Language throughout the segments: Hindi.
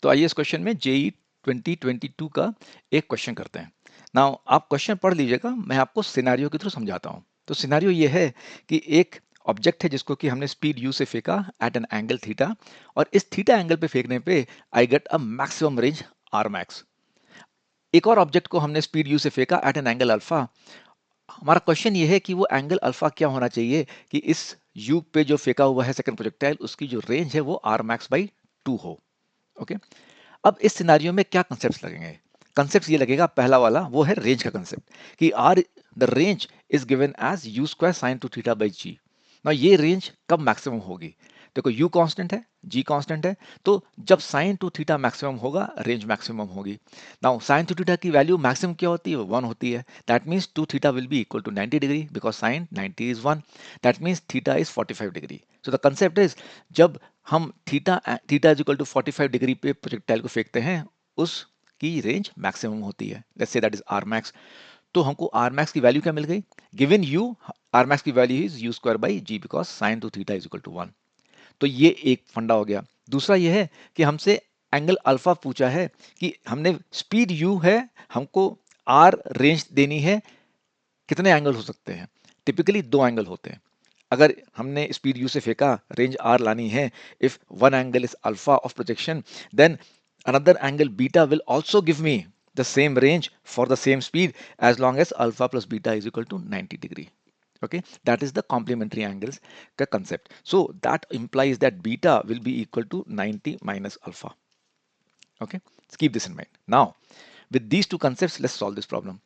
तो आइए इस क्वेश्चन में जेई 2022 का एक क्वेश्चन करते हैं। नाउ आप क्वेश्चन पढ़ लीजिएगा, मैं आपको सिनेरियो के थ्रू समझाता हूँ। तो सिनेरियो ये है कि एक ऑब्जेक्ट है जिसको कि हमने स्पीड यू से फेंका एट एन एंगल थीटा, और इस थीटा एंगल पे फेंकने पे I get a maximum range R max. एक और ऑब्जेक्ट को हमने स्पीड यू से फेंका एट एन एंगल अल्फा। हमारा क्वेश्चन ये है कि वो एंगल अल्फा क्या होना चाहिए कि इस यू पे जो फेंका हुआ है सेकंड प्रोजेक्टाइल, उसकी जो रेंज है वो आर मैक्स बाई 2 हो। ओके, अब इस सिनारियो में क्या कंसेप्ट लगेंगे? कंसेप्ट ये लगेगा, पहला वाला वो है रेंज का कंसेप्ट कि R the range is given as U square sine two theta by G. ना ये रेंज कब मैक्सिमम होगी? देखो यू कांस्टेंट है, जी कांस्टेंट है, तो जब साइन टू थीटा मैक्सिमम होगा रेंज मैक्सिमम होगी। नाउ साइन टू थीटा की वैल्यू मैक्सिमम क्या होती है? 1 होती है। That means two theta will be equal to 90 degree because sine 90 is 1। That means theta is 45 degree. So the concept is, जब हम theta is equal to 45 degree पे प्रोजेक्टाइल को फेंकते हैं, उसकी रेंज मैक्सिमम होती है। Let's say that is R max. तो हमको आर मैक्स की वैल्यू क्या मिल गई? गिवन यू, आर मैक्स की value is you square by g because sine two theta is equal to 1। तो ये एक फंडा हो गया। दूसरा ये है कि हमसे एंगल अल्फा पूछा है कि हमने स्पीड यू है, हमको आर रेंज देनी है, कितने एंगल हो सकते हैं? टिपिकली 2 एंगल होते हैं। अगर हमने स्पीड यू से फेंका, रेंज आर लानी है, if one angle is alpha of projection, then another angle beta will also give me the same range for the same speed as long as alpha plus beta is equal to 90 degree. Okay, that is the complementary angles ka concept. So that implies that beta will be equal to 90 minus alpha. Okay, let's keep this in mind. Now with these two concepts let's solve this problem.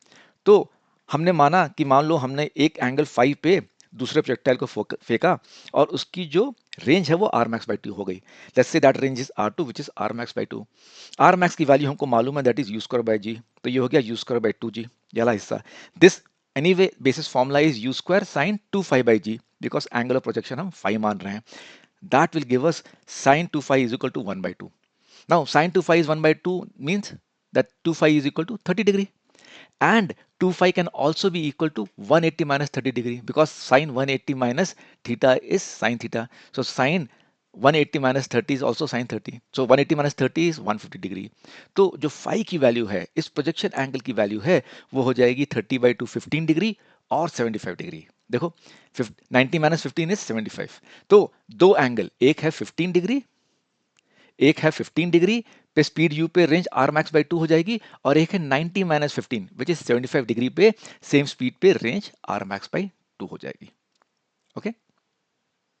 तो हमने माना कि मान लो हमने एक एंगल 5 पे दूसरे प्रोजेक्टाइल को फेंका और उसकी जो रेंज है वो आर मैक्स बाई 2 हो गई। Let's say that range is R two which is R max by 2। R max की वैल्यू हमको मालूम है, that is you square by G. तो ये हो गया यू स्क्वायर बाई 2 जी, ये वाला हिस्सा। This anyway basis formula is you square sine 2 phi by g because angle of projection हम 5 मान रहे हैं। That will give us sine 2 phi is equal to 1 by 2। Now sine 2 phi is 1 by 2 means that 2 phi is equal to 30 degree, and 2 phi can also be equal to 180 minus 30 degree because sin 180 minus theta is sin theta. So sin 180 minus 30 is also sin 30. So 180 minus 30 is 150 degree. तो जो phi की वैल्यू है, इस प्रोजेक्शन एंगल की वैल्यू है, वो हो जाएगी 30 by 2 15 डिग्री और 75 डिग्री। देखो 90 माइनस 15 इज 75। तो दो एंगल, एक है 15 डिग्री, एक है 15 डिग्री पे स्पीड यू पे रेंज आर मैक्स बाई 2 हो जाएगी, और एक है 90 माइनस 15 विच इज 75 डिग्री पे सेम स्पीड पे रेंज आर मैक्स बाई 2 हो जाएगी। Okay okay?